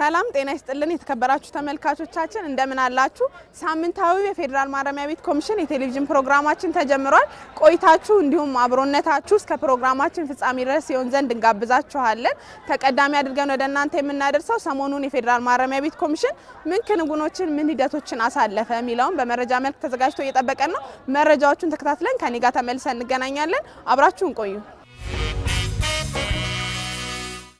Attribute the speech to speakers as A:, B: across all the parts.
A: ሰላም ጤና ይስጥልን የተከበራችሁ ተመልካቾቻችን እንደምን አላችሁ? ሳምንታዊ የፌደራል ማረሚያ ቤት ኮሚሽን የቴሌቪዥን ፕሮግራማችን ተጀምሯል። ቆይታችሁ እንዲሁም አብሮነታችሁ እስከ ፕሮግራማችን ፍጻሜ ድረስ ይሆን ዘንድ እንጋብዛችኋለን። ተቀዳሚ አድርገን ወደ እናንተ የምናደርሰው ሰሞኑን የፌደራል ማረሚያ ቤት ኮሚሽን ምን ክንውኖችን ምን ሂደቶችን አሳለፈ የሚለውን በመረጃ መልክ ተዘጋጅቶ እየጠበቀን ነው። መረጃዎቹን ተከታትለን ከኔ ጋር ተመልሰን እንገናኛለን። አብራችሁን ቆዩ።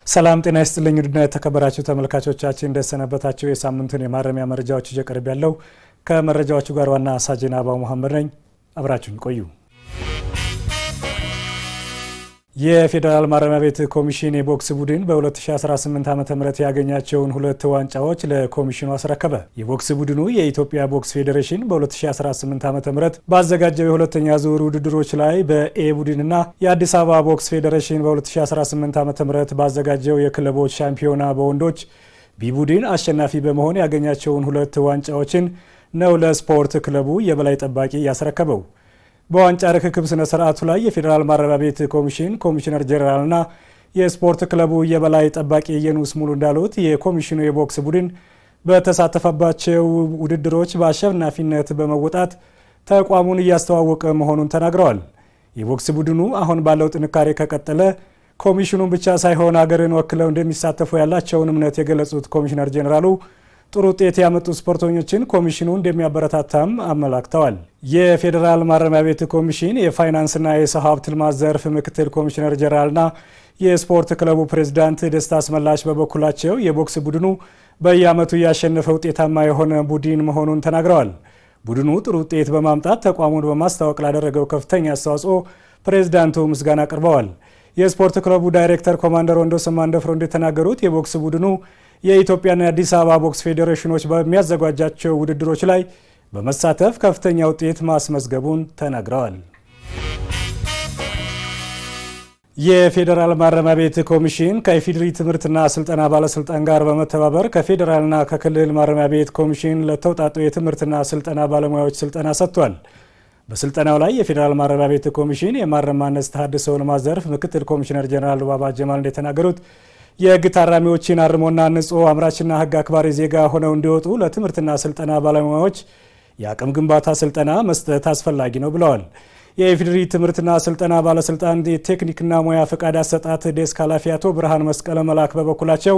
B: ሰላም ጤና ይስጥልኝ ውድና የተከበራችሁ ተመልካቾቻችን እንደሰነበታችሁ። የሳምንቱን የማረሚያ መረጃዎች እየቀርብ ያለው ከመረጃዎቹ ጋር ዋና ሳጅን አባው መሐመድ ነኝ። አብራችሁን ቆዩ። የፌደራል ማረሚያ ቤት ኮሚሽን የቦክስ ቡድን በ2018 ዓ.ም ያገኛቸውን 2 ዋንጫዎች ለኮሚሽኑ አስረከበ። የቦክስ ቡድኑ የኢትዮጵያ ቦክስ ፌዴሬሽን በ2018 ዓ.ም ባዘጋጀው የሁለተኛ ዙር ውድድሮች ላይ በኤ ቡድንና የአዲስ አበባ ቦክስ ፌዴሬሽን በ2018 ዓ.ም ባዘጋጀው የክለቦች ሻምፒዮና በወንዶች ቢ ቡድን አሸናፊ በመሆን ያገኛቸውን 2 ዋንጫዎችን ነው ለስፖርት ክለቡ የበላይ ጠባቂ ያስረከበው። በዋንጫ ርክክብ ስነ ስርዓቱ ላይ የፌደራል ማረሚያ ቤት ኮሚሽን ኮሚሽነር ጀነራልና የስፖርት ክለቡ የበላይ ጠባቂ የኑስ ሙሉ እንዳሉት የኮሚሽኑ የቦክስ ቡድን በተሳተፈባቸው ውድድሮች በአሸናፊነት በመወጣት ተቋሙን እያስተዋወቀ መሆኑን ተናግረዋል። የቦክስ ቡድኑ አሁን ባለው ጥንካሬ ከቀጠለ ኮሚሽኑን ብቻ ሳይሆን ሀገርን ወክለው እንደሚሳተፉ ያላቸውን እምነት የገለጹት ኮሚሽነር ጀነራሉ ጥሩ ውጤት ያመጡ ስፖርተኞችን ኮሚሽኑ እንደሚያበረታታም አመላክተዋል። የፌደራል ማረሚያ ቤት ኮሚሽን የፋይናንስና የሰው ሀብት ልማት ዘርፍ ምክትል ኮሚሽነር ጀነራልና የስፖርት ክለቡ ፕሬዝዳንት ደስታ አስመላሽ በበኩላቸው የቦክስ ቡድኑ በየዓመቱ ያሸነፈ ውጤታማ የሆነ ቡድን መሆኑን ተናግረዋል። ቡድኑ ጥሩ ውጤት በማምጣት ተቋሙን በማስተዋወቅ ላደረገው ከፍተኛ አስተዋጽኦ ፕሬዝዳንቱ ምስጋና አቅርበዋል። የስፖርት ክለቡ ዳይሬክተር ኮማንደር ወንዶሰን ማንደፍሮ እንደተናገሩት የቦክስ ቡድኑ የኢትዮጵያና የአዲስ አበባ ቦክስ ፌዴሬሽኖች በሚያዘጋጃቸው ውድድሮች ላይ በመሳተፍ ከፍተኛ ውጤት ማስመዝገቡን ተናግረዋል። የፌደራል ማረሚያ ቤት ኮሚሽን ከኢፌዴሪ ትምህርትና ስልጠና ባለስልጣን ጋር በመተባበር ከፌደራልና ከክልል ማረሚያ ቤት ኮሚሽን ለተውጣጡ የትምህርትና ስልጠና ባለሙያዎች ስልጠና ሰጥቷል። በስልጠናው ላይ የፌደራል ማረሚያ ቤት ኮሚሽን የማረሚያ ማነጽ ተሐድሶ ልማት ዘርፍ ምክትል ኮሚሽነር ጀነራል ሉባባ ጀማል እንደተናገሩት የህግ ታራሚዎችን አርሞና ንጹህ አምራችና ህግ አክባሪ ዜጋ ሆነው እንዲወጡ ለትምህርትና ስልጠና ባለሙያዎች የአቅም ግንባታ ስልጠና መስጠት አስፈላጊ ነው ብለዋል። የኢፌዴሪ ትምህርትና ስልጠና ባለስልጣን የቴክኒክና ሙያ ፈቃድ አሰጣጥ ዴስክ ኃላፊ አቶ ብርሃን መስቀለ መላክ በበኩላቸው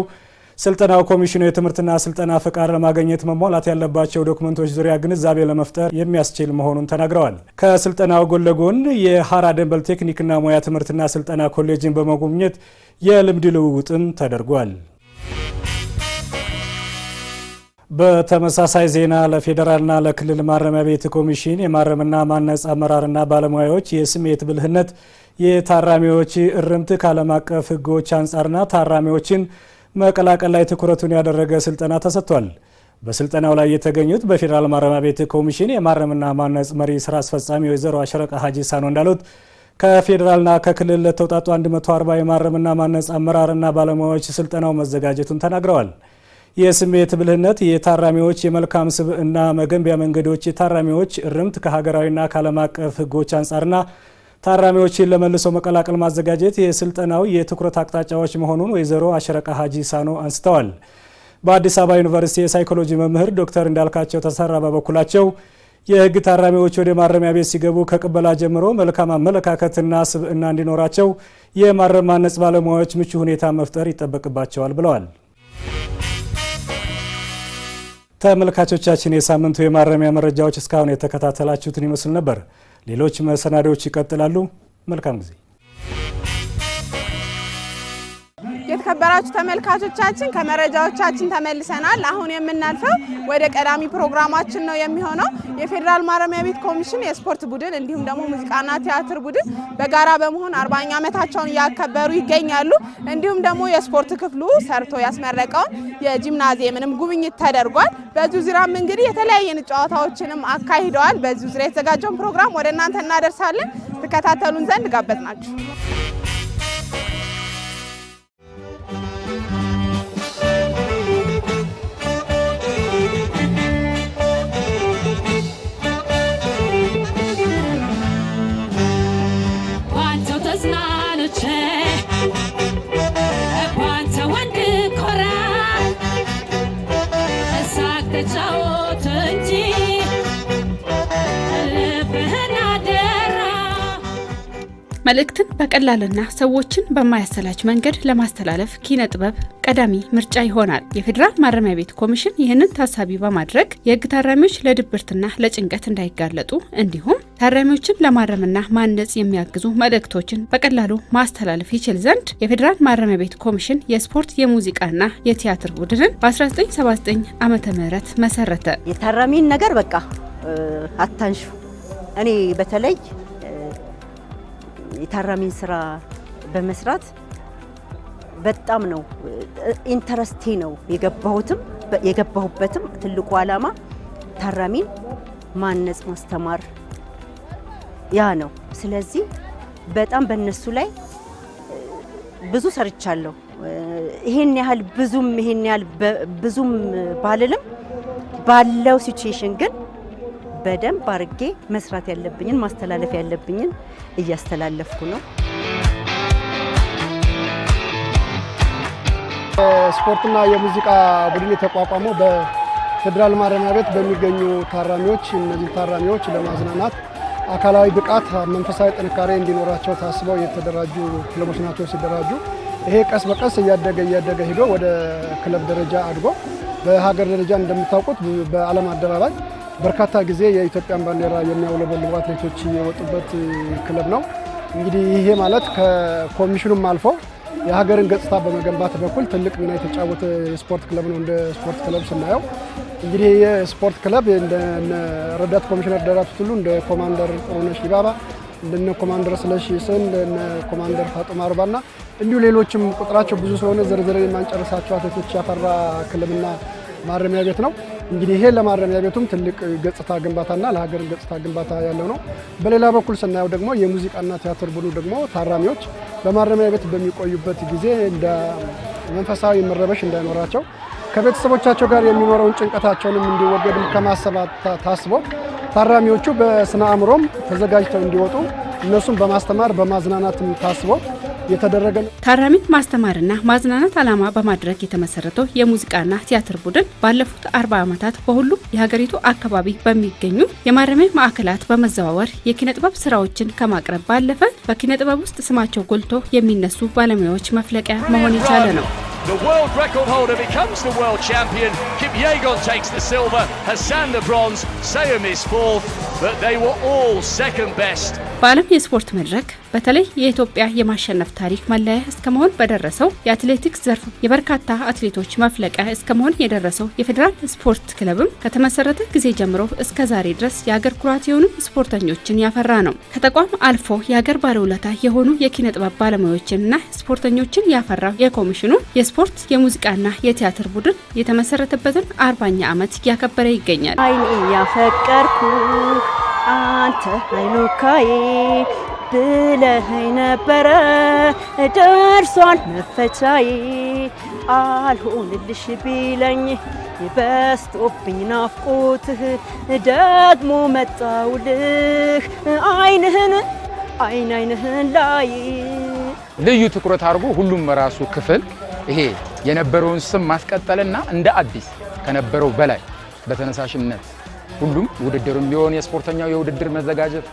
B: ስልጠናው ኮሚሽኑ የትምህርትና ስልጠና ፈቃድ ለማግኘት መሟላት ያለባቸው ዶክመንቶች ዙሪያ ግንዛቤ ለመፍጠር የሚያስችል መሆኑን ተናግረዋል። ከስልጠናው ጎን ለጎን የሐራ ደንበል ቴክኒክና ሙያ ትምህርትና ስልጠና ኮሌጅን በመጎብኘት የልምድ ልውውጥም ተደርጓል። በተመሳሳይ ዜና ለፌዴራልና ለክልል ማረሚያ ቤት ኮሚሽን የማረምና ማነጽ አመራርና ባለሙያዎች የስሜት ብልህነት የታራሚዎች እርምት ከዓለም አቀፍ ህጎች አንጻርና ታራሚዎችን መቀላቀል ላይ ትኩረቱን ያደረገ ስልጠና ተሰጥቷል። በስልጠናው ላይ የተገኙት በፌደራል ማረሚያ ቤት ኮሚሽን የማረምና ማነጽ መሪ ስራ አስፈጻሚ ወይዘሮ አሸረቃ ሀጂ ሳኖ እንዳሉት ከፌደራልና ከክልል ለተውጣጡ 140 የማረምና ማነጽ አመራርና ባለሙያዎች ስልጠናው መዘጋጀቱን ተናግረዋል። የስሜት ብልህነት የታራሚዎች የመልካም ስብዕና መገንቢያ መንገዶች የታራሚዎች እርምት ከሀገራዊና ከዓለም አቀፍ ህጎች አንጻርና ታራሚዎችን ለመልሶ መቀላቀል ማዘጋጀት የስልጠናው የትኩረት አቅጣጫዎች መሆኑን ወይዘሮ አሸረቃ ሀጂ ሳኖ አንስተዋል። በአዲስ አበባ ዩኒቨርሲቲ የሳይኮሎጂ መምህር ዶክተር እንዳልካቸው ተሰራ በበኩላቸው የህግ ታራሚዎች ወደ ማረሚያ ቤት ሲገቡ ከቅበላ ጀምሮ መልካም አመለካከትና ስብዕና እንዲኖራቸው የማረም ማነጽ ባለሙያዎች ምቹ ሁኔታ መፍጠር ይጠበቅባቸዋል ብለዋል። ተመልካቾቻችን የሳምንቱ የማረሚያ መረጃዎች እስካሁን የተከታተላችሁትን ይመስል ነበር። ሌሎች መሰናዶዎች ይቀጥላሉ። መልካም ጊዜ።
A: የተከበራችሁ ተመልካቾቻችን ከመረጃዎቻችን ተመልሰናል። አሁን የምናልፈው ወደ ቀዳሚ ፕሮግራማችን ነው የሚሆነው። የፌደራል ማረሚያ ቤት ኮሚሽን የስፖርት ቡድን እንዲሁም ደግሞ ሙዚቃና ቲያትር ቡድን በጋራ በመሆን 40ኛ ዓመታቸውን እያከበሩ ይገኛሉ። እንዲሁም ደግሞ የስፖርት ክፍሉ ሰርቶ ያስመረቀውን የጂምናዚየምንም ጉብኝት ተደርጓል። በዚሁ ዙሪያም እንግዲህ የተለያየ ጨዋታዎችንም አካሂደዋል። በዚሁ ዙሪያ የተዘጋጀውን ፕሮግራም ወደ እናንተ እናደርሳለን። ተከታተሉን ዘንድ ጋበዝናችሁ።
C: መልእክትን በቀላልና ሰዎችን በማያሰላች መንገድ ለማስተላለፍ ኪነ ጥበብ ቀዳሚ ምርጫ ይሆናል። የፌዴራል ማረሚያ ቤት ኮሚሽን ይህንን ታሳቢ በማድረግ የህግ ታራሚዎች ለድብርትና ለጭንቀት እንዳይጋለጡ እንዲሁም ታራሚዎችን ለማረምና ማነጽ የሚያግዙ መልእክቶችን በቀላሉ ማስተላለፍ ይችል ዘንድ የፌዴራል ማረሚያ ቤት ኮሚሽን የስፖርት የሙዚቃና የቲያትር ቡድንን በ1979 ዓመተ ምህረት መሰረተ።
D: የታራሚን ነገር በቃ አታንሹ። እኔ በተለይ የታራሚን ስራ በመስራት በጣም ነው ኢንተረስቴ ነው የገባሁበትም ትልቁ ዓላማ ታራሚን ማነጽ ማስተማር ያ ነው። ስለዚህ በጣም በእነሱ ላይ ብዙ ሰርቻለሁ። ይሄን ያህል ብዙም ባልልም ባለው ሲቹዌሽን ግን በደንብ አርጌ መስራት ያለብኝን ማስተላለፍ ያለብኝን እያስተላለፍኩ ነው።
E: ስፖርትና የሙዚቃ ቡድን የተቋቋመው በፌዴራል ማረሚያ ቤት በሚገኙ ታራሚዎች እነዚህ ታራሚዎች ለማዝናናት አካላዊ ብቃት፣ መንፈሳዊ ጥንካሬ እንዲኖራቸው ታስበው የተደራጁ ክለቦች ናቸው። ሲደራጁ ይሄ ቀስ በቀስ እያደገ ሄዶ ወደ ክለብ ደረጃ አድጎ በሀገር ደረጃ እንደምታውቁት በዓለም አደባባይ በርካታ ጊዜ የኢትዮጵያን ባንዲራ የሚያውለበልቡ አትሌቶች የወጡበት ክለብ ነው። እንግዲህ ይሄ ማለት ከኮሚሽኑም አልፎ የሀገርን ገጽታ በመገንባት በኩል ትልቅ ሚና የተጫወተ የስፖርት ክለብ ነው። እንደ ስፖርት ክለብ ስናየው እንግዲህ የስፖርት ክለብ እንደ ረዳት ኮሚሽነር ደራርቱ ቱሉ፣ እንደ ኮማንደር ጥሩነሽ ዲባባ፣ እንደ ኮማንደር ስለሺ ስን፣ እንደ ኮማንደር ፋጡማ አርባና እንዲሁ ሌሎችም ቁጥራቸው ብዙ ስለሆነ ዘርዝረን የማንጨርሳቸው አትሌቶች ያፈራ ክለብና ማረሚያ ቤት ነው። እንግዲህ ይሄ ለማረሚያ ቤቱም ትልቅ ገጽታ ግንባታና ለሀገር ገጽታ ግንባታ ያለው ነው። በሌላ በኩል ስናየው ደግሞ የሙዚቃና ቲያትር ቡድኑ ደግሞ ታራሚዎች በማረሚያ ቤት በሚቆዩበት ጊዜ እንደ መንፈሳዊ መረበሽ እንዳይኖራቸው ከቤተሰቦቻቸው ጋር የሚኖረውን ጭንቀታቸውንም እንዲወገድ ከማሰብ ታስቦ ታራሚዎቹ በስነ አእምሮም ተዘጋጅተው እንዲወጡ እነሱም በማስተማር በማዝናናትም ታስቦ የተደረገ ነው።
C: ታራሚን ማስተማርና ማዝናናት ዓላማ በማድረግ የተመሰረተው የሙዚቃና ቲያትር ቡድን ባለፉት 40 ዓመታት በሁሉም የሀገሪቱ አካባቢ በሚገኙ የማረሚያ ማዕከላት በመዘዋወር የኪነ ጥበብ ስራዎችን ከማቅረብ ባለፈ በኪነ ጥበብ ውስጥ ስማቸው ጎልቶ የሚነሱ ባለሙያዎች መፍለቂያ መሆን የቻለ ነው።
F: The world record holder becomes the world champion. Kipyegon takes the silver, Hassan the bronze, Sayum is fourth, but they were all second best.
C: በዓለም የስፖርት መድረክ በተለይ የኢትዮጵያ የማሸነፍ ታሪክ መለያ እስከመሆን በደረሰው የአትሌቲክስ ዘርፍ የበርካታ አትሌቶች መፍለቂያ እስከመሆን የደረሰው የፌዴራል ስፖርት ክለብም ከተመሰረተ ጊዜ ጀምሮ እስከ ዛሬ ድረስ የሀገር ኩራት የሆኑ ስፖርተኞችን ያፈራ ነው። ከተቋም አልፎ የሀገር ባለውለታ የሆኑ የኪነ ጥበብ ባለሙያዎችንና ስፖርተኞችን ያፈራው የኮሚሽኑ የስፖርት የሙዚቃና የቲያትር ቡድን የተመሰረተበትን 40ኛ ዓመት እያከበረ ይገኛል።
D: አይኔ ያፈቀርኩ አንተ አይኑካዬ ብለኸኝ ነበረ ደርሷን መፈቻዬ አልሆንልሽ ቢለኝ በስቶብኝ ናፍቆትህ ደግሞ መጣውልህ አይንህን ላይ
G: ልዩ ትኩረት አድርጎ ሁሉም በራሱ ክፍል ይሄ የነበረውን ስም ማስቀጠልና እንደ አዲስ ከነበረው በላይ በተነሳሽነት ሁሉም ውድድርም ቢሆን የስፖርተኛው የውድድር መዘጋጀት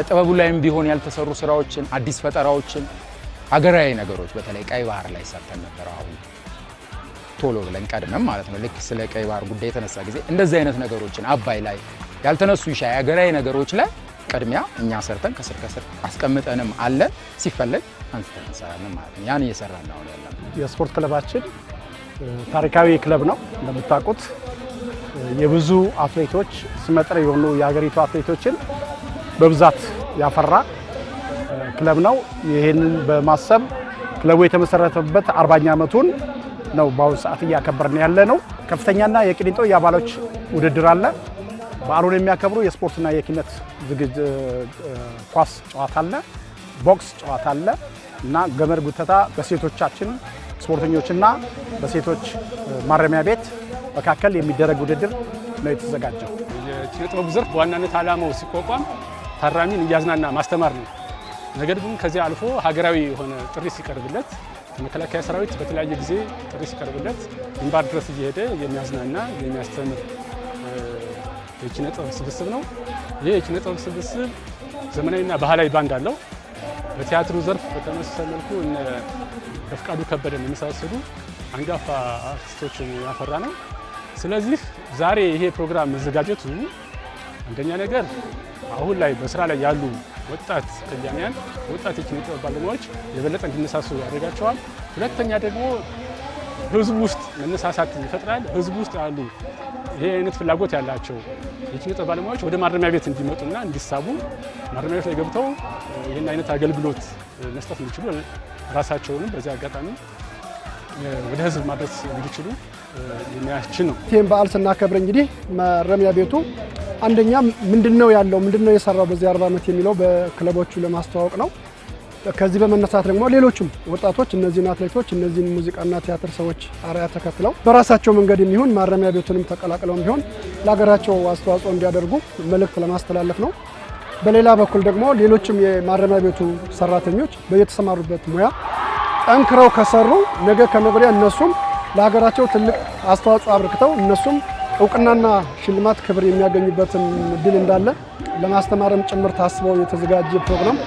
G: ጥበቡ ላይም ቢሆን ያልተሰሩ ስራዎችን አዲስ ፈጠራዎችን ሀገራዊ ነገሮች በተለይ ቀይ ባህር ላይ ሰርተን ነበር። አሁን ቶሎ ብለን ቀድመን ማለት ነው ልክ ስለ ቀይ ባህር ጉዳይ የተነሳ ጊዜ እንደዚህ አይነት ነገሮችን አባይ ላይ ያልተነሱ ሻይ ሀገራዊ ነገሮች ላይ ቀድሚያ እኛ ሰርተን ከስር አስቀምጠንም አለ ሲፈለግ አንስተን እንሰራለን ማለት ነው። ያን እየሰራን ነው ያለው።
E: የስፖርት ክለባችን ታሪካዊ ክለብ ነው። እንደምታውቁት የብዙ አትሌቶች ስመጥር የሆኑ የሀገሪቱ አትሌቶችን በብዛት ያፈራ ክለብ ነው። ይህንን በማሰብ ክለቡ የተመሰረተበት 40ኛ ዓመቱን ነው በአሁኑ ሰዓት እያከበርን ያለ ነው። ከፍተኛና የቅሊንጦ የአባሎች ውድድር አለ። በዓሉን የሚያከብሩ የስፖርትና የኪነት ዝግጅት ኳስ ጨዋታ አለ፣ ቦክስ ጨዋታ አለ እና ገመድ ጉተታ በሴቶቻችን ስፖርተኞችና በሴቶች ማረሚያ ቤት መካከል የሚደረግ ውድድር ነው የተዘጋጀው።
H: የኪነ ጥበቡ ዘርፍ በዋናነት ዓላማው ሲቋቋም ታራሚን እያዝናና ማስተማር ነው። ነገር ግን ከዚህ አልፎ ሀገራዊ የሆነ ጥሪ ሲቀርብለት መከላከያ ሰራዊት በተለያየ ጊዜ ጥሪ ሲቀርብለት ግንባር ድረስ እየሄደ የሚያዝናና የሚያስተምር የኪነ ጥበብ ስብስብ ነው። ይህ የኪነ ጥበብ ስብስብ ዘመናዊና ባህላዊ ባንድ አለው። በቲያትሩ ዘርፍ በተመሳሳይ መልኩ እነ በፍቃዱ ከበደን የሚመሳሰሉ አንጋፋ አርቲስቶችን ያፈራ ነው። ስለዚህ ዛሬ ይሄ ፕሮግራም መዘጋጀቱ አንደኛ ነገር አሁን ላይ በስራ ላይ ያሉ ወጣት ከያንያን ወጣት የኪነ ጥበብ ባለሙያዎች የበለጠ እንዲነሳሱ ያደርጋቸዋል። ሁለተኛ ደግሞ ህዝብ ውስጥ መነሳሳት ይፈጥራል። ህዝብ ውስጥ ያሉ ይሄ አይነት ፍላጎት ያላቸው የኪነ ጥበብ ባለሙያዎች ወደ ማረሚያ ቤት እንዲመጡና እንዲሳቡ ማረሚያ ቤት ላይ ገብተው ይህን አይነት አገልግሎት መስጠት እንዲችሉ ራሳቸውንም በዚህ አጋጣሚ ወደ ህዝብ ማድረስ እንዲችሉ የሚያስችል ነው።
E: ይህን በዓል ስናከብር እንግዲህ ማረሚያ ቤቱ አንደኛ ምንድነው ያለው ምንድነው የሰራው በዚህ 40 ዓመት የሚለው በክለቦቹ ለማስተዋወቅ ነው። ከዚህ በመነሳት ደግሞ ሌሎችም ወጣቶች እነዚህን አትሌቶች እነዚህን ሙዚቃና ቲያትር ሰዎች አርአያ ተከትለው በራሳቸው መንገድ የሚሆን ማረሚያ ቤቱንም ተቀላቅለውም ቢሆን ለሀገራቸው አስተዋጽኦ እንዲያደርጉ መልእክት ለማስተላለፍ ነው። በሌላ በኩል ደግሞ ሌሎችም የማረሚያ ቤቱ ሰራተኞች በየተሰማሩበት ሙያ ጠንክረው ከሰሩ ነገ ከነገ ወዲያ እነሱም ለሀገራቸው ትልቅ አስተዋጽኦ አበርክተው እነሱም እውቅናና ሽልማት ክብር የሚያገኙበትን እድል እንዳለ ለማስተማርም ጭምር ታስበው የተዘጋጀ ፕሮግራም።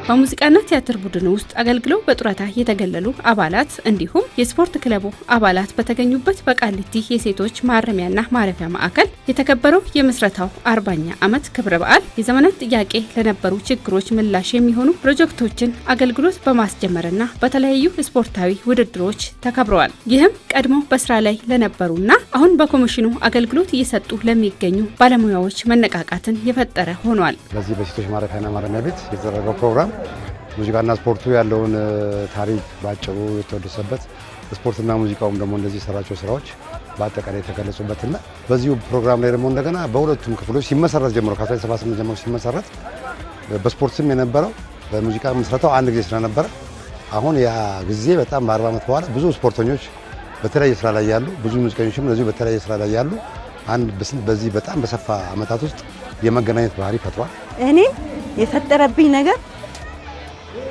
C: በሙዚቃና ቲያትር ቡድን ውስጥ አገልግለው በጡረታ የተገለሉ አባላት እንዲሁም የስፖርት ክለቡ አባላት በተገኙበት በቃሊቲ የሴቶች ማረሚያና ማረፊያ ማዕከል የተከበረው የምስረታው 40ኛ ዓመት ክብረ በዓል የዘመናት ጥያቄ ለነበሩ ችግሮች ምላሽ የሚሆኑ ፕሮጀክቶችን አገልግሎት በማስጀመርና በተለያዩ ስፖርታዊ ውድድሮች ተከብረዋል። ይህም ቀድሞ በስራ ላይ ለነበሩና አሁን በኮሚሽኑ አገልግሎት እየሰጡ ለሚገኙ ባለሙያዎች መነቃቃትን የፈጠረ ሆኗል።
I: በዚህ በሴቶች ማረፊያና ማረሚያ ቤት የተደረገው ፕሮግራም ሙዚቃና ስፖርቱ ያለውን ታሪክ ባጭሩ የተወደሰበት ስፖርትና ሙዚቃውም ደግሞ እንደዚህ የሰራቸው ስራዎች በአጠቃላይ የተገለጹበትና በዚሁ ፕሮግራም ላይ ደግሞ እንደገና በሁለቱም ክፍሎች ሲመሰረት ጀምሮ ከ1978 ጀምሮ ሲመሰረት በስፖርት ስም የነበረው በሙዚቃ ምስረታው አንድ ጊዜ ስለነበረ አሁን ያ ጊዜ በጣም በ40 ዓመት በኋላ ብዙ ስፖርተኞች በተለያየ ስራ ላይ ያሉ ብዙ ሙዚቀኞችም እንደዚሁ በተለያየ ስራ ላይ ያሉ በዚህ በጣም በሰፋ ዓመታት ውስጥ የመገናኘት ባህሪ ፈጥሯል።
D: እኔ የፈጠረብኝ ነገር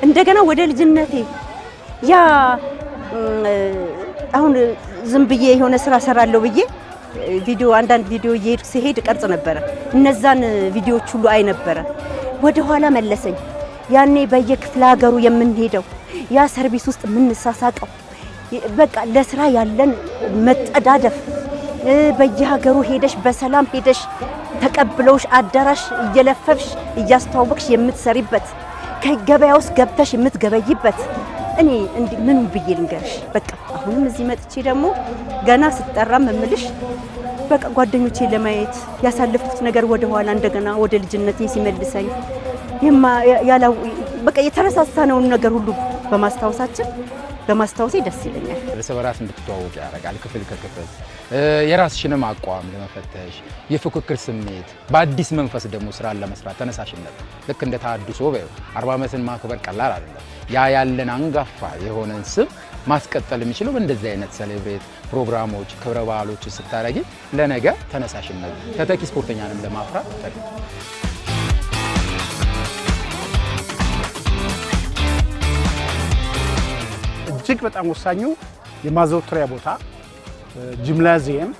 D: እንደገና ወደ ልጅነቴ ያ አሁን ዝም ብዬ የሆነ ስራ ሰራለሁ ብዬ ቪዲዮ አንዳንድ ቪዲዮ እየሄድኩ ሲሄድ ቀርጽ ነበረ። እነዛን ቪዲዮዎች ሁሉ አይ ነበረ። ወደ ኋላ መለሰኝ። ያኔ በየክፍለ ሀገሩ የምንሄደው ያ ሰርቪስ ውስጥ የምንሳሳቀው በቃ ለስራ ያለን መጠዳደፍ በየሀገሩ ሄደሽ በሰላም ሄደሽ ተቀብለውሽ አዳራሽ እየለፈፍሽ እያስተዋወቅሽ የምትሰሪበት ከገበያ ውስጥ ገብተሽ የምትገበይበት እኔ ምን ብዬ ልንገርሽ። በቃ አሁንም እዚህ መጥቼ ደግሞ ገና ስጠራም እምልሽ በቃ ጓደኞቼ ለማየት ያሳለፍኩት ነገር ወደ ኋላ እንደገና ወደ ልጅነቴ ሲመልሰኝ በቃ የተረሳሳነውን ነገር ሁሉ በማስታወሴ ደስ ይለኛል።
G: እርስ በራስ እንድትተዋወቅ ያደርጋል። ክፍል ከክፍል የራስሽንም አቋም ለመፈተሽ የፉክክር ስሜት በአዲስ መንፈስ ደግሞ ስራን ለመስራት ተነሳሽነት ልክ እንደ ታድሶ 40 ዓመትን ማክበር ቀላል አይደለም። ያ ያለን አንጋፋ የሆነን ስም ማስቀጠል የሚችለው እንደዚህ አይነት ሴሌብሬት ፕሮግራሞች ክብረ በዓሎች ስታረጊ ለነገ ተነሳሽነት ተተኪ ስፖርተኛንም ለማፍራት ተሪ
J: እጅግ በጣም ወሳኙ የማዘውተሪያ ቦታ ጂምናዚየም፣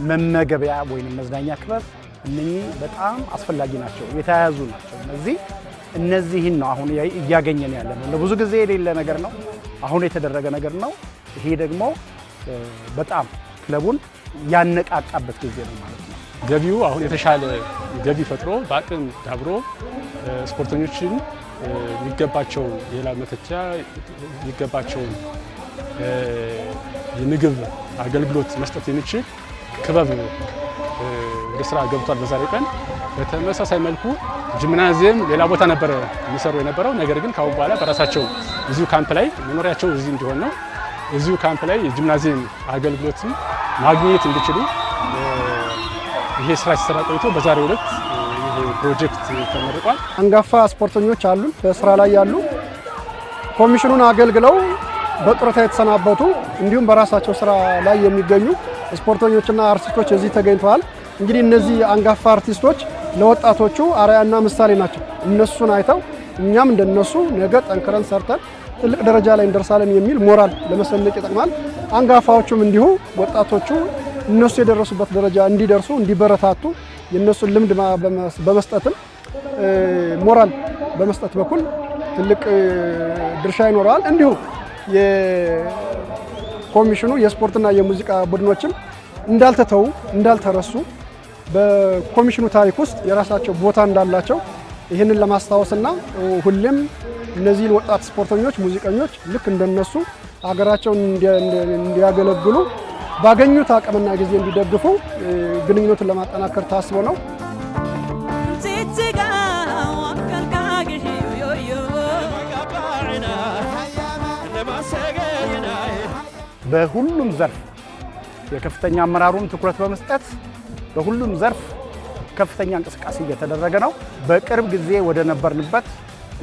J: መመገቢያ ወይም መዝናኛ ክበብ እነኚህ በጣም አስፈላጊ ናቸው፣ የተያያዙ ናቸው። እነዚህን ነው አሁን እያገኘን ያለ ነው። ለብዙ ጊዜ የሌለ ነገር ነው፣ አሁን የተደረገ ነገር ነው። ይሄ ደግሞ በጣም ክለቡን ያነቃቃበት ጊዜ ነው ማለት ነው።
H: ገቢው አሁን የተሻለ ገቢ ፈጥሮ በአቅም ዳብሮ ስፖርተኞችን የሚገባቸው የላብ መተቻ የሚገባቸውን የምግብ አገልግሎት መስጠት የሚችል ክበብ ወደ ስራ ገብቷል በዛሬው ቀን። በተመሳሳይ መልኩ ጂምናዚየም ሌላ ቦታ ነበረ የሚሰሩ የነበረው፣ ነገር ግን ካሁን በኋላ በራሳቸው እዚሁ ካምፕ ላይ መኖሪያቸው እዚህ እንዲሆን ነው። እዚሁ ካምፕ ላይ የጂምናዚየም አገልግሎትን ማግኘት እንዲችሉ ይሄ ስራ ሲሰራ ቆይቶ በዛሬው ዕለት ይሄ ፕሮጀክት ተመርቋል።
E: አንጋፋ ስፖርተኞች አሉን በስራ ላይ ያሉ ኮሚሽኑን አገልግለው በጡረታ የተሰናበቱ እንዲሁም በራሳቸው ስራ ላይ የሚገኙ ስፖርተኞችና አርቲስቶች እዚህ ተገኝተዋል። እንግዲህ እነዚህ አንጋፋ አርቲስቶች ለወጣቶቹ አርአያና ምሳሌ ናቸው። እነሱን አይተው እኛም እንደነሱ ነገ ጠንክረን ሰርተን ትልቅ ደረጃ ላይ እንደርሳለን የሚል ሞራል ለመሰነቅ ይጠቅማል። አንጋፋዎቹም እንዲሁ ወጣቶቹ እነሱ የደረሱበት ደረጃ እንዲደርሱ እንዲበረታቱ የነሱን ልምድ በመስጠትም ሞራል በመስጠት በኩል ትልቅ ድርሻ ይኖራል። እንዲሁም የኮሚሽኑ የስፖርትና የሙዚቃ ቡድኖችም እንዳልተተው እንዳልተረሱ በኮሚሽኑ ታሪክ ውስጥ የራሳቸው ቦታ እንዳላቸው ይህንን ለማስታወስና ሁሌም እነዚህ ወጣት ስፖርተኞች፣ ሙዚቀኞች ልክ እንደነሱ ሀገራቸውን እንዲያገለግሉ ባገኙት አቅምና ጊዜ እንዲደግፉ ግንኙነቱን ለማጠናከር ታስቦ ነው።
J: በሁሉም ዘርፍ የከፍተኛ አመራሩን ትኩረት በመስጠት በሁሉም ዘርፍ ከፍተኛ እንቅስቃሴ እየተደረገ ነው። በቅርብ ጊዜ ወደ ነበርንበት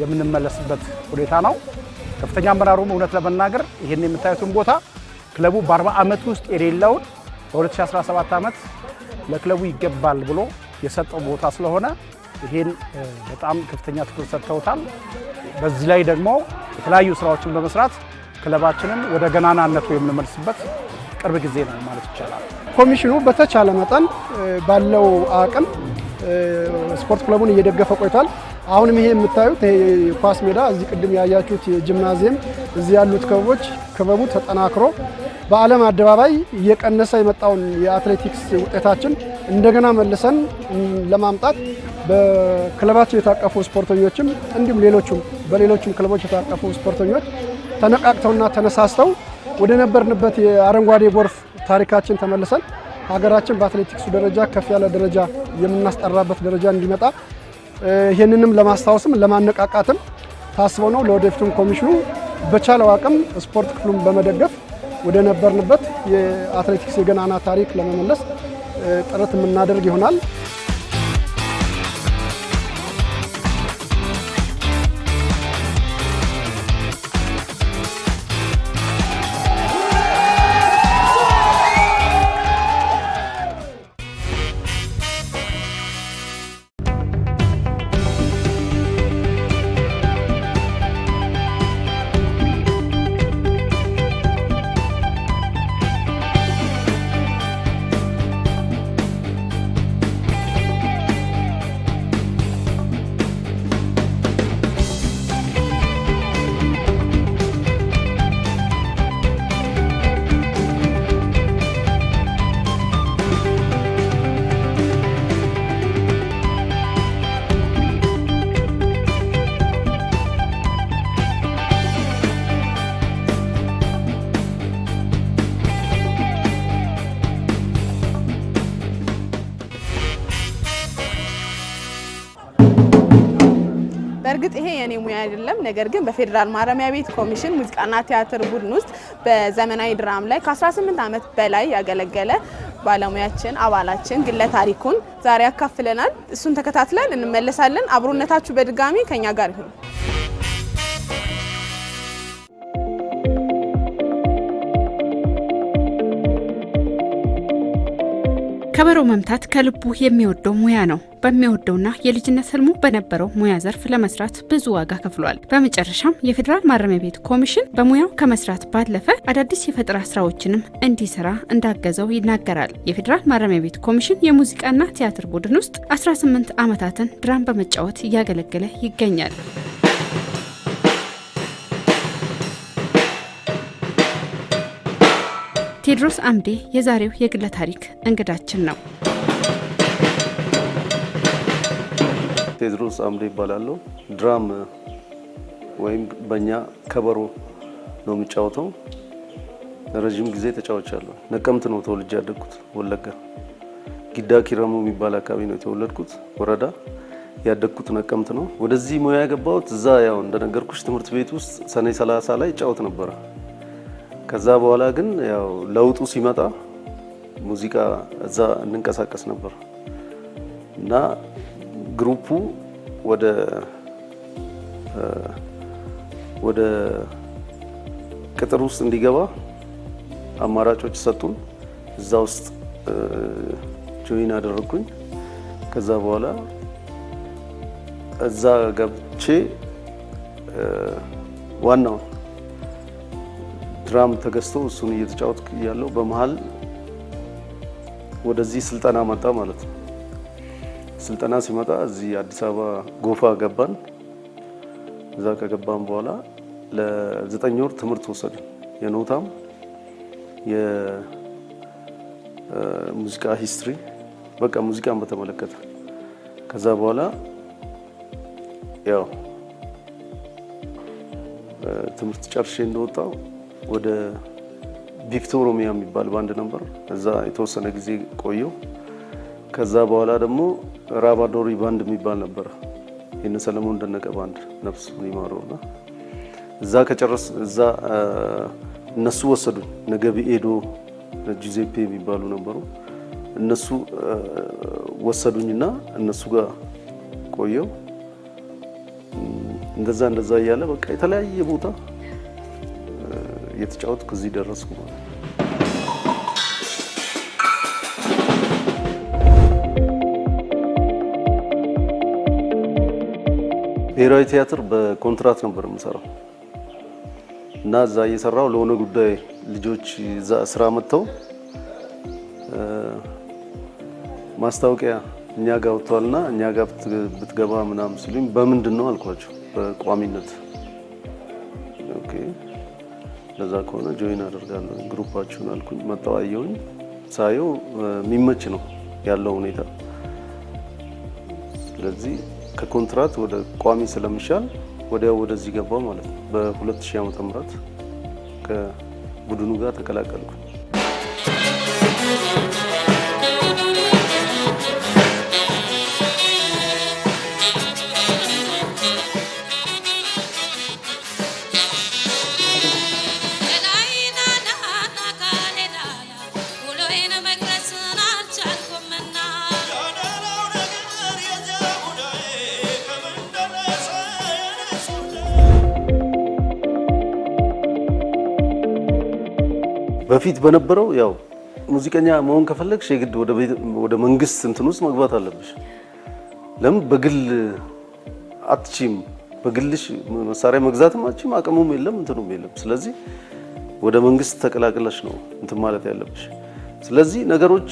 J: የምንመለስበት ሁኔታ ነው። ከፍተኛ አመራሩም እውነት ለመናገር ይሄን የምታዩትን ቦታ ክለቡ በ40 ዓመት ውስጥ የሌለውን በ2017 ዓመት ለክለቡ ይገባል ብሎ የሰጠው ቦታ ስለሆነ ይሄን በጣም ከፍተኛ ትኩረት ሰጥተውታል። በዚህ ላይ ደግሞ የተለያዩ ስራዎችን በመስራት ክለባችንን ወደ ገናናነቱ የምንመልስበት ቅርብ ጊዜ ነው ማለት ይቻላል።
E: ኮሚሽኑ በተቻለ መጠን ባለው አቅም ስፖርት ክለቡን እየደገፈ ቆይቷል። አሁንም ይሄ የምታዩት ኳስ ሜዳ እዚህ ቅድም ያያችሁት የጂምናዚየም እዚህ ያሉት ክበቡ ተጠናክሮ በዓለም አደባባይ እየቀነሰ የመጣውን የአትሌቲክስ ውጤታችን እንደገና መልሰን ለማምጣት በክለባቸው የታቀፉ ስፖርተኞችም እንዲሁም በሌሎችም ክለቦች የታቀፉ ስፖርተኞች ተነቃቅተውና ተነሳስተው ወደ ነበርንበት የአረንጓዴ ጎርፍ ታሪካችን ተመልሰን ሀገራችን በአትሌቲክሱ ደረጃ ከፍ ያለ ደረጃ የምናስጠራበት ደረጃ እንዲመጣ ይህንንም ለማስታወስም ለማነቃቃትም ታስበው ነው። ለወደፊቱም ኮሚሽኑ በቻለው አቅም ስፖርት ክፍሉን በመደገፍ ወደ ነበርንበት የአትሌቲክስ የገናና ታሪክ ለመመለስ ጥረት የምናደርግ ይሆናል።
A: በእርግጥ ይሄ የኔ ሙያ አይደለም። ነገር ግን በፌዴራል ማረሚያ ቤት ኮሚሽን ሙዚቃና ቲያትር ቡድን ውስጥ በዘመናዊ ድራም ላይ ከ18 ዓመት በላይ ያገለገለ ባለሙያችን አባላችን ግለ ታሪኩን ዛሬ ያካፍለናል። እሱን ተከታትለን እንመለሳለን። አብሮነታችሁ በድጋሚ ከኛ ጋር ይሁን።
C: ከበሮ መምታት ከልቡ የሚወደው ሙያ ነው። በሚወደውና የልጅነት ህልሙ በነበረው ሙያ ዘርፍ ለመስራት ብዙ ዋጋ ከፍሏል። በመጨረሻም የፌዴራል ማረሚያ ቤት ኮሚሽን በሙያው ከመስራት ባለፈ አዳዲስ የፈጠራ ስራዎችንም እንዲሰራ እንዳገዘው ይናገራል። የፌዴራል ማረሚያ ቤት ኮሚሽን የሙዚቃና ቲያትር ቡድን ውስጥ 18 ዓመታትን ድራም በመጫወት እያገለገለ ይገኛል። ቴዎድሮስ አምዴ የዛሬው የግለ ታሪክ እንግዳችን ነው።
K: ቴዎድሮስ አምዴ ይባላለሁ። ድራም ወይም በእኛ ከበሮ ነው የሚጫወተው። ረዥም ጊዜ ተጫውቻለሁ። ነቀምት ነው ተወልጄ ያደግኩት፣ ወለጋ ጊዳ ኪረሙ የሚባል አካባቢ ነው የተወለድኩት ወረዳ። ያደግኩት ነቀምት ነው። ወደዚህ ሙያ የገባሁት እዛ ያው እንደነገርኩሽ ትምህርት ቤት ውስጥ ሰኔ 30 ላይ ጫወት ነበረ። ከዛ በኋላ ግን ያው ለውጡ ሲመጣ ሙዚቃ እዛ እንንቀሳቀስ ነበር እና ግሩፑ ወደ ቅጥር ውስጥ እንዲገባ አማራጮች ሰጡን። እዛ ውስጥ ጆይን አደረግኩኝ። ከዛ በኋላ እዛ ገብቼ ዋናው ድራም ተገዝቶ እሱን እየተጫወትኩ ያለው በመሃል ወደዚህ ስልጠና መጣ ማለት ነው። ስልጠና ሲመጣ እዚህ አዲስ አበባ ጎፋ ገባን። እዛ ከገባን በኋላ ለ9 ወር ትምህርት ወሰድን። የኖታም የሙዚቃ ሂስትሪ በቃ ሙዚቃን በተመለከተ። ከዛ በኋላ ያው ትምህርት ጨርሼ እንደወጣው ወደ ቪክቶሮሚያ የሚባል ባንድ ነበር። እዛ የተወሰነ ጊዜ ቆየው። ከዛ በኋላ ደግሞ ራባዶሪ ባንድ የሚባል ነበር። የነ ሰለሞን ደነቀ ባንድ ነፍሱ ይማረውና እዛ ከጨረስ እዛ እነሱ ወሰዱኝ። ነገቢ ኤዶ ጁዜፔ የሚባሉ ነበሩ። እነሱ ወሰዱኝና እነሱ ጋር ቆየው። እንደዛ እያለ በቃ የተለያየ ቦታ እየተጫወትኩ እዚህ ደረስኩ ማለት ነው። ብሔራዊ ቲያትር በኮንትራት ነበር የምሰራው እና እዛ እየሰራው ለሆነ ጉዳይ ልጆች እዛ ስራ መጥተው ማስታወቂያ እኛ ጋር ወጥቷልና እኛ ጋር ብትገባ ምናምን ሲሉኝ በምንድን ነው አልኳቸው። በቋሚነት ኦኬ ለዛ ከሆነ ጆይን አደርጋለሁ ግሩፓችሁን አልኩኝ። መጣው አየሁኝ። ሳየው የሚመች ነው ያለው ሁኔታ። ስለዚህ ከኮንትራት ወደ ቋሚ ስለሚሻል ወዲያው ወደዚህ ገባው ማለት ነው። በ2000 ዓመተ ምህረት ከቡድኑ ጋር ተቀላቀልኩ። በፊት በነበረው ያው ሙዚቀኛ መሆን ከፈለግሽ የግድ ወደ መንግስት እንትን ውስጥ መግባት አለብሽ። ለምን በግል አትችም፣ በግልሽ መሳሪያ መግዛትም አትችም፣ አቅሙም የለም እንትኑም የለም። ስለዚህ ወደ መንግስት ተቀላቅለሽ ነው እንትን ማለት ያለብሽ። ስለዚህ ነገሮች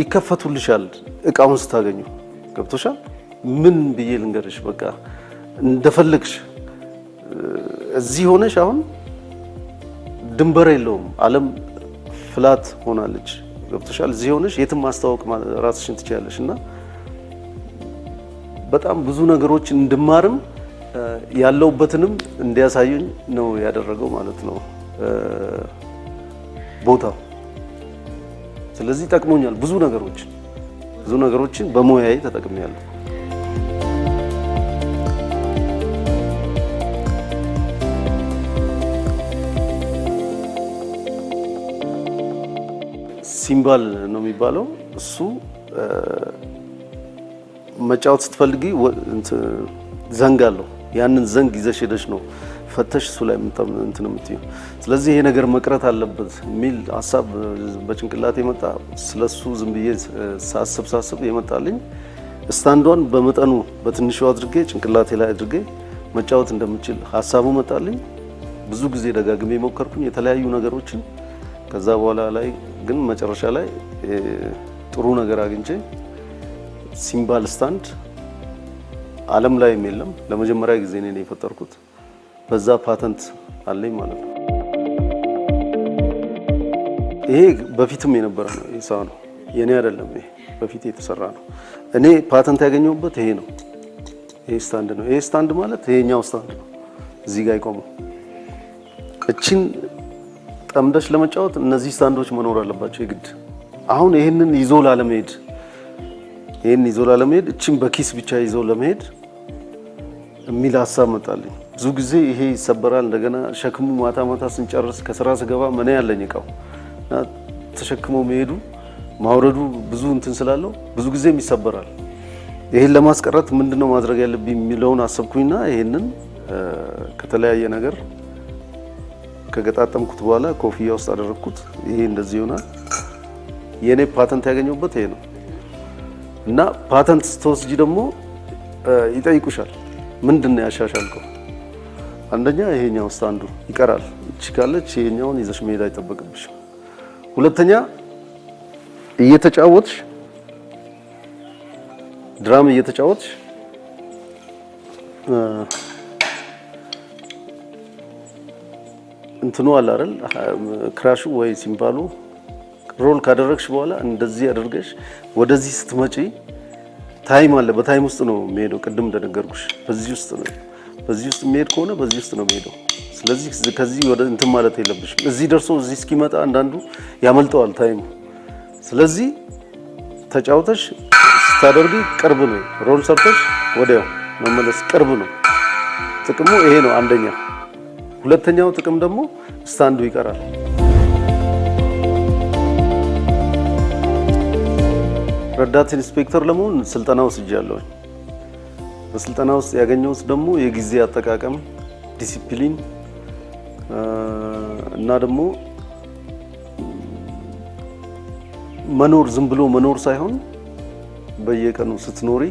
K: ይከፈቱልሻል እቃውን ስታገኙ። ገብቶሻል? ምን ብዬ ልንገርሽ፣ በቃ እንደፈለግሽ እዚህ ሆነሽ አሁን ድንበር የለውም። ዓለም ፍላት ሆናለች። ገብቶሻል? እዚህ ሆነሽ የትም ማስተዋወቅ ራስሽን ትችያለሽ እና በጣም ብዙ ነገሮችን እንድማርም ያለውበትንም እንዲያሳዩኝ ነው ያደረገው ማለት ነው ቦታው። ስለዚህ ጠቅሞኛል። ብዙ ነገሮችን በሙያዬ ተጠቅሜያለሁ። ሲምባል ነው የሚባለው። እሱ መጫወት ስትፈልጊ ዘንግ አለው። ያንን ዘንግ ይዘሽ ሄደሽ ነው ፈተሽ እሱ ላይ እንትን የምትይው። ስለዚህ ይሄ ነገር መቅረት አለበት የሚል ሀሳብ በጭንቅላቴ መጣ። ስለሱ ዝም ብዬ ሳስብ የመጣልኝ ስታንዷን በመጠኑ በትንሹ አድርጌ ጭንቅላቴ ላይ አድርጌ መጫወት እንደምችል ሀሳቡ መጣልኝ። ብዙ ጊዜ ደጋግሜ ሞከርኩኝ የተለያዩ ነገሮችን። ከዛ በኋላ ላይ ግን መጨረሻ ላይ ጥሩ ነገር አግኝቼ ሲምባል ስታንድ ዓለም ላይ የለም፣ ለመጀመሪያ ጊዜ እኔ የፈጠርኩት። በዛ ፓተንት አለኝ ማለት ነው። ይሄ በፊትም የነበረ ነው። ይሄ ሰው ነው የኔ አይደለም። ይሄ በፊት የተሰራ ነው። እኔ ፓተንት ያገኘሁበት ይሄ ነው። ይሄ ስታንድ ነው። ይሄ ስታንድ ማለት ይሄኛው ስታንድ ነው። እዚህ ጋር ይቆመው። እቺን ጠምደሽ ለመጫወት እነዚህ ስታንዶች መኖር አለባቸው የግድ። አሁን ይሄንን ይዞ ላለመሄድ እቺን በኪስ ብቻ ይዞ ለመሄድ የሚል ሀሳብ መጣልኝ። ብዙ ጊዜ ይሄ ይሰበራል። እንደገና ሸክሙ ማታ ስንጨርስ ከስራ ስገባ ምን ያለኝ እቃው እና ተሸክሞ መሄዱ ማውረዱ ብዙ እንትን ስላለው ብዙ ጊዜም ይሰበራል። ይሄን ለማስቀረት ምንድነው ማድረግ ያለብኝ የሚለውን አሰብኩኝና ይሄንን ከተለያየ ነገር ከገጣጠምኩት በኋላ ኮፍያ ውስጥ አደረግኩት። ይሄ እንደዚህ ይሆናል። የኔ ፓተንት ያገኘሁበት ይሄ ነው። እና ፓተንት ስትወስጂ ደግሞ ይጠይቁሻል፣ ምንድነው ያሻሻልከው? አንደኛ ይሄኛው ስታንዱ ይቀራል። እቺ ካለች ይሄኛውን ይዘሽ መሄድ አይጠበቅብሽም። ሁለተኛ እየተጫወትሽ ድራም እየተጫወትሽ እንትኑ አለ አይደል ክራሹ ወይ ሲምባሉ ሮል ካደረግሽ በኋላ እንደዚህ አድርገሽ ወደዚህ ስትመጪ ታይም አለ። በታይም ውስጥ ነው የሚሄደው። ቅድም እንደነገርኩሽ በዚህ ውስጥ የሚሄድ ከሆነ በዚህ ውስጥ ነው የሚሄደው። ስለዚህ ከዚህ ወደ እንትን ማለት የለብሽም። እዚህ ደርሶ እዚህ እስኪመጣ አንዳንዱ ያመልጠዋል ታይሙ። ስለዚህ ተጫውተሽ ስታደርጊ ቅርብ ነው። ሮል ሰርተሽ ወዲያው መመለስ ቅርብ ነው። ጥቅሙ ይሄ ነው አንደኛ። ሁለተኛው ጥቅም ደግሞ ስታንዱ ይቀራል። ረዳት ኢንስፔክተር ለመሆን ስልጠና ወስጃለሁ። በስልጠና ውስጥ ያገኘሁት ደግሞ የጊዜ አጠቃቀም ዲሲፕሊን እና ደግሞ መኖር ዝም ብሎ መኖር ሳይሆን በየቀኑ ስትኖሪ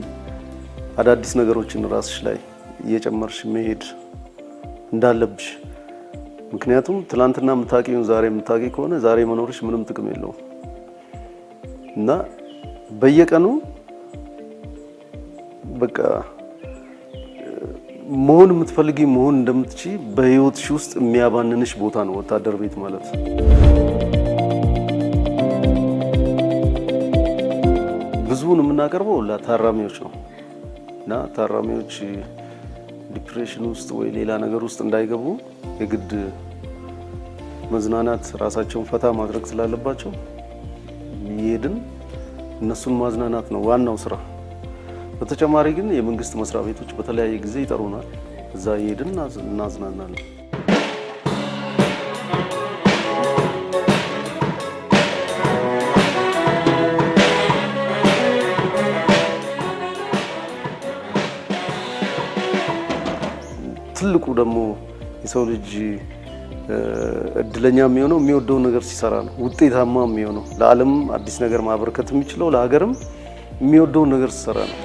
K: አዳዲስ ነገሮችን ራስሽ ላይ እየጨመርሽ መሄድ እንዳለብሽ። ምክንያቱም ትላንትና የምታውቂውን ዛሬ የምታውቂ ከሆነ ዛሬ መኖርሽ ምንም ጥቅም የለውም እና በየቀኑ በቃ መሆን የምትፈልጊ መሆን እንደምትችይ በህይወትሽ ውስጥ የሚያባንንሽ ቦታ ነው ወታደር ቤት ማለት። ብዙውን የምናቀርበው ለታራሚዎች ነው እና ታራሚዎች ዲፕሬሽን ውስጥ ወይ ሌላ ነገር ውስጥ እንዳይገቡ የግድ መዝናናት ራሳቸውን ፈታ ማድረግ ስላለባቸው ይሄድን እነሱን ማዝናናት ነው ዋናው ስራ። በተጨማሪ ግን የመንግስት መስሪያ ቤቶች በተለያየ ጊዜ ይጠሩናል። እዛ ይሄድን እናዝናናለን። ትልቁ ደግሞ የሰው ልጅ እድለኛ የሚሆነው የሚወደውን ነገር ሲሰራ ነው። ውጤታማ የሚሆነው ለዓለም አዲስ ነገር ማበርከት የሚችለው ለሀገርም የሚወደውን ነገር ሲሰራ ነው።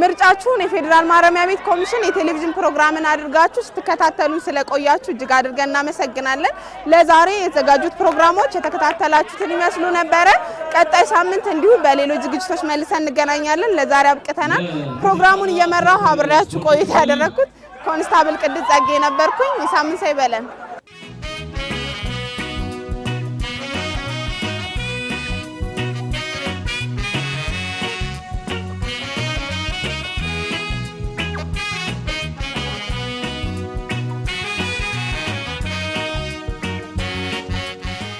A: ምርጫችሁን የፌዴራል ማረሚያ ቤት ኮሚሽን የቴሌቪዥን ፕሮግራምን አድርጋችሁ ስትከታተሉ ስለቆያችሁ እጅግ አድርገን እናመሰግናለን። ለዛሬ የተዘጋጁት ፕሮግራሞች የተከታተላችሁትን ይመስሉ ነበረ። ቀጣይ ሳምንት እንዲሁ በሌሎች ዝግጅቶች መልሰን እንገናኛለን። ለዛሬ አብቅተናል። ፕሮግራሙን እየመራሁ አብሬያችሁ ቆይታ ያደረኩት ኮንስታብል ቅድስ ጸጋዬ ነበርኩኝ። የሳምንት ሰው ይበለን።